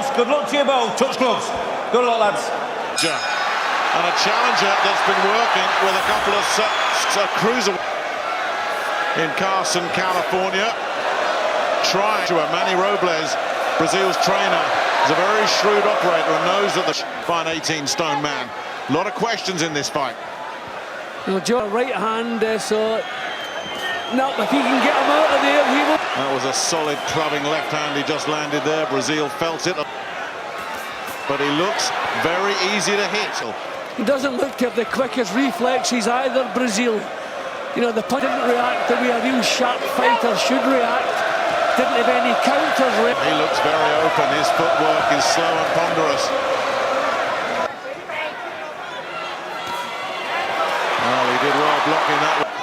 both. Good luck to you both. Touch gloves. Good luck, lads. And a challenger that's been working with a couple of cruiser in Carson, California. Trying to Manny Robles, Breazeale's trainer, is a very shrewd operator and knows that the fine 18-stone man. A lot of questions in this fight. No, Joe, right hand, so no, if he can get him out of there, he will. That was a solid clubbing left hand he just landed there. Breazeale felt it, but he looks very easy to hit. He doesn't look to have the quickest reflexes either, Breazeale. You know, the punch didn't react the way a real sharp fighter should react. Didn't have any counters. He looks very open. His footwork is slow and ponderous. Well, he did well blocking that one.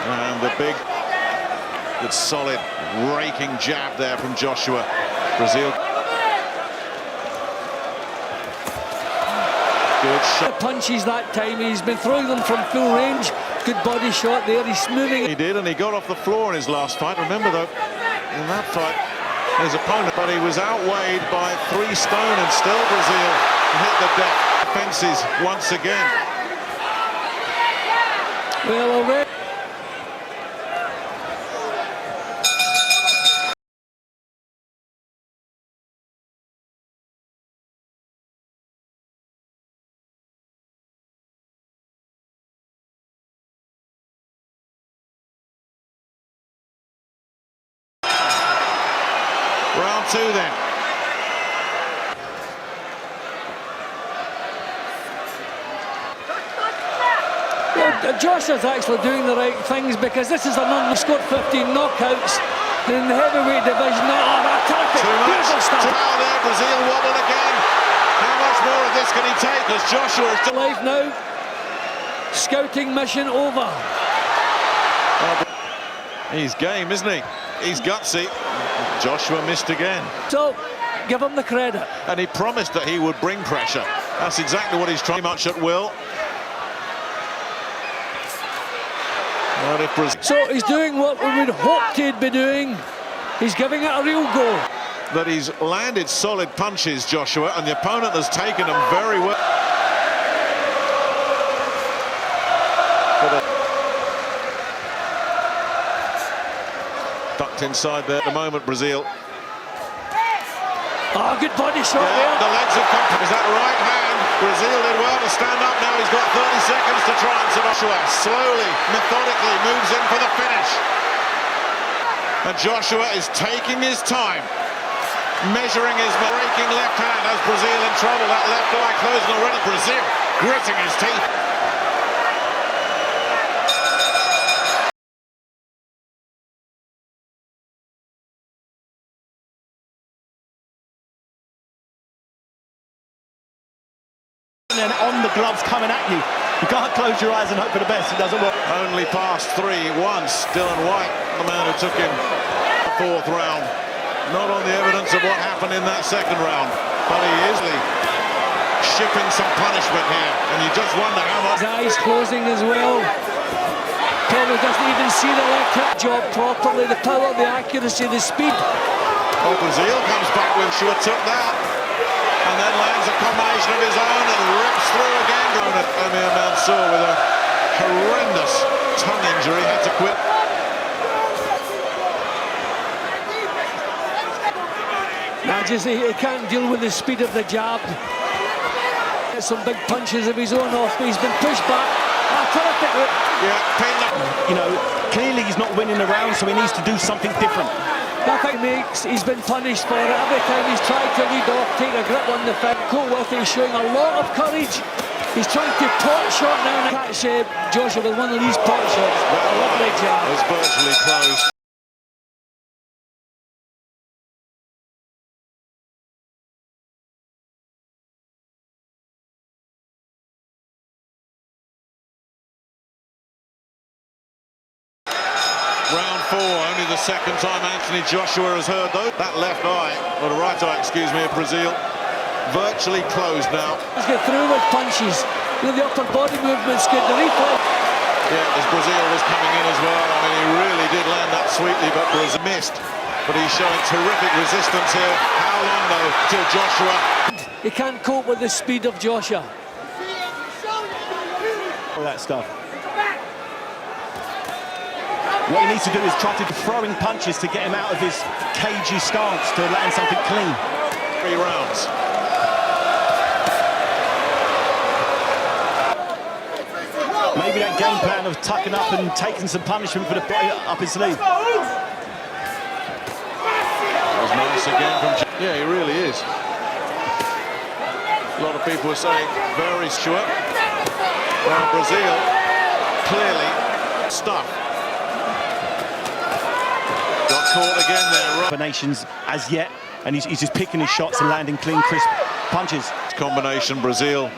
And the big, good solid raking jab there from Joshua. Breazeale. Good shot. Punches that time. He's been throwing them from full range. Good body shot there. He's smoothing. He did, and he got off the floor in his last fight. Remember, though, in that fight, his opponent, but he was outweighed by 3 stone, and still Breazeale hit the deck. Fences once again. Well, already. Round 2 then. Well, Josh is actually doing the right things, because this is a man who scored 15 knockouts in the heavyweight division. Oh, that tactic. Beautiful stuff. Now there, Breazeale wobbled again. How much more of this can he take as Joshua is still Life now. Scouting mission over. He's game, isn't he? He's gutsy. Joshua missed again. So, give him the credit. And he promised that he would bring pressure. That's exactly what he's trying, much at will. So he's doing what we would hoped he'd be doing. He's giving it a real go. That he's landed solid punches, Joshua, and the opponent has taken them very well. Ducked inside there at the moment, Breazeale. Oh, good body shot there. The legs have come. Is that right hand? Breazeale did well to stand up. Now he's got 30 seconds to try, and Joshua slowly, methodically moves in for the finish. And Joshua is taking his time, measuring his breaking left hand. As Breazeale in trouble, that left eye closing already. Breazeale gritting his teeth. And on the gloves coming at you. You can't close your eyes and hope for the best. It doesn't work. Only passed 3 once. Dylan White, the man who took him the 4th round. Not on the evidence of what happened in that 2nd round, but he is shipping some punishment here, and you just wonder how much. His eyes closing as well. Probably doesn't even see the left hip job properly. The power, the accuracy, the speed. Oh, Breazeale comes back with Joshua took that, and then lands a combination of his own and rips through again. Amir Mansour with a horrendous tongue injury, had to quit. He can't deal with the speed of the jab. Gets some big punches of his own off, but he's been pushed back. Terrific. Yeah, pinned up. You know, clearly he's not winning the round, so he needs to do something different. I think he's been punished for it. Every time he's tried to lead off, take a grip on the fight, go with it, he's showing a lot of courage. He's trying to pot shot now and catch Joshua with one of these pot shots. A lovely jab. It's virtually closed. Round 4, only the 2nd time Anthony Joshua has heard those. That left eye, or the right eye, excuse me, of Breazeale, virtually closed now. He's got through with punches. You know, the upper body movement's good. The reflex. Yeah, as Breazeale was coming in as well. I mean, he really did land that sweetly, but Breazeale missed. but he's showing terrific resistance here. How long, though, till Joshua? He can't cope with the speed of Joshua. All that stuff. What he needs to do is try to do throwing punches to get him out of his cagey stance to land something clean. 3 rounds. Maybe that game plan of tucking up and taking some punishment for the up his sleeve. That was nice again from... Yeah, he really is. A lot of people are saying very short. Well, Breazeale clearly stuck. Got caught again there. Combinations as yet, and he's just picking his shots and landing clean, crisp punches. Combination Breazeale,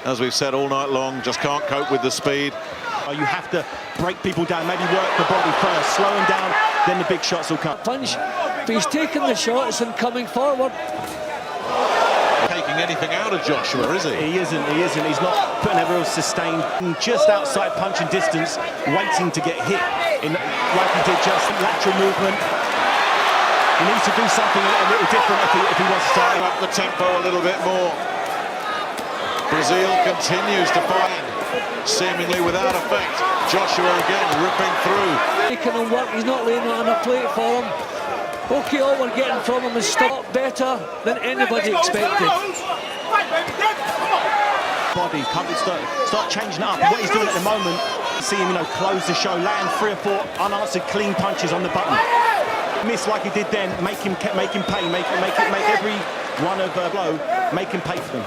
as we've said all night long, just can't cope with the speed. You have to break people down, maybe work the body first, slow him down, then the big shots will come. Punch, but he's taking the shots and coming forward. Taking anything out of Joshua, is he? He isn't. He's not putting a real sustained, just outside punching distance, waiting to get hit, like he did just lateral movement. He needs to do something a little different if he wants to start up the tempo a little bit more. Breazeale continues to find, seemingly without effect. Joshua again ripping through. Making him work, he's not laying it on a plate for him. Okay, all we're getting from him is stop better than anybody expected. Body, start changing it up. What he's doing at the moment, see him, close the show, land 3 or 4 unanswered clean punches on the button. Miss like he did then, make him pay, make every one of blow, make him pay for them.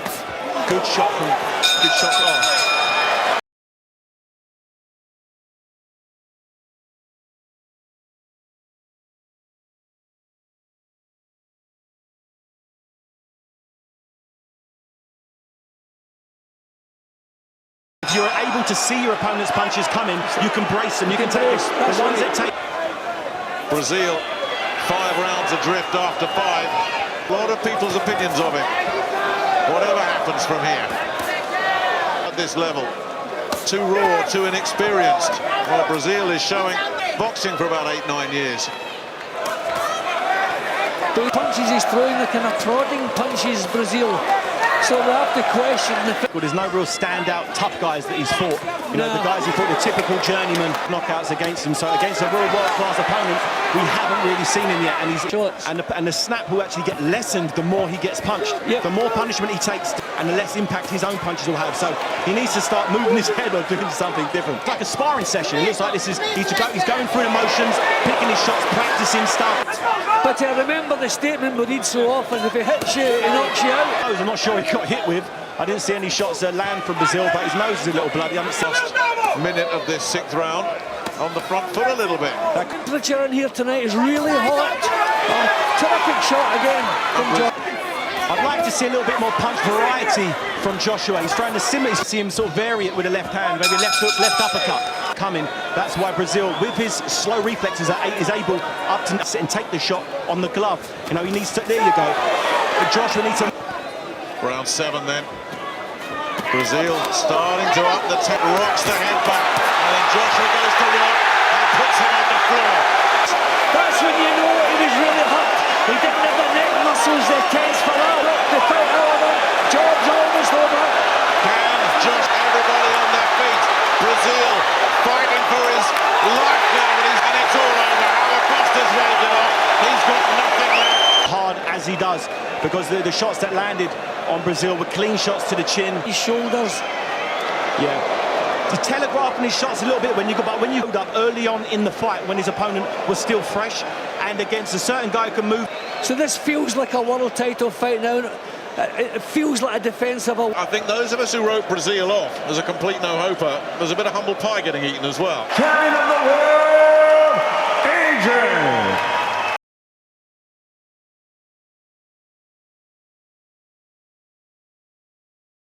Good shot. Oh. If you're able to see your opponent's punches coming, you can brace them, you can take the ones that take. Breazeale, 5 rounds adrift after 5. A lot of people's opinions of him. Whatever happens from here. At this level, too raw, too inexperienced. Well, Breazeale is showing boxing for about 8-9 years. The punches he's throwing, the kind of prodding punches, Breazeale. So we have to question the... Well, there's no real standout tough guys that he's fought. The guys he fought, the typical journeyman knockouts against him. So against a real world-class opponent, we haven't really seen him yet. And the snap will actually get lessened the more he gets punched. Yep. The more punishment he takes, and the less impact his own punches will have. So he needs to start moving his head or doing something different. It's like a sparring session. It looks like he's going through the motions, picking his shots, practicing stuff. But remember the statement we read so often: if he hits you, he knocks you out. I'm not sure he got hit with. I didn't see any shots land from Breazeale, but his nose is a little bloody. Last minute of this 6th round on the front foot a little bit. The temperature in here tonight is really hot. Terrific shot again from Joshua. I'd like to see a little bit more punch variety from Joshua. He's trying to see him sort of vary it with a left hand, maybe left hook, left uppercut coming. That's why Breazeale, with his slow reflexes, is able up to sit and take the shot on the glove. He needs to. There you go. Joshua needs to. Round 7 then. Breazeale starting to up the tempo, rocks the head back, and then Joshua goes to work and puts him on the floor. That's when you know he was really hurt. He didn't have the neck muscles that tense for that. The fight over. Job's almost over. Can just everybody on their feet. Breazeale fighting for his life now, and it's all over. Howard Foster's waved it off. He's got nothing left. Hard as he does, because the shots that landed on Breazeale were clean shots to the chin. His shoulders. Yeah. He's telegraphing his shots a little bit when you hold up early on in the fight when his opponent was still fresh and against a certain guy who can move. So this feels like a world title fight now. It feels like a defensive. I think those of us who wrote Breazeale off as a complete no-hoper, there's a bit of humble pie getting eaten as well. Champion of the world, AJ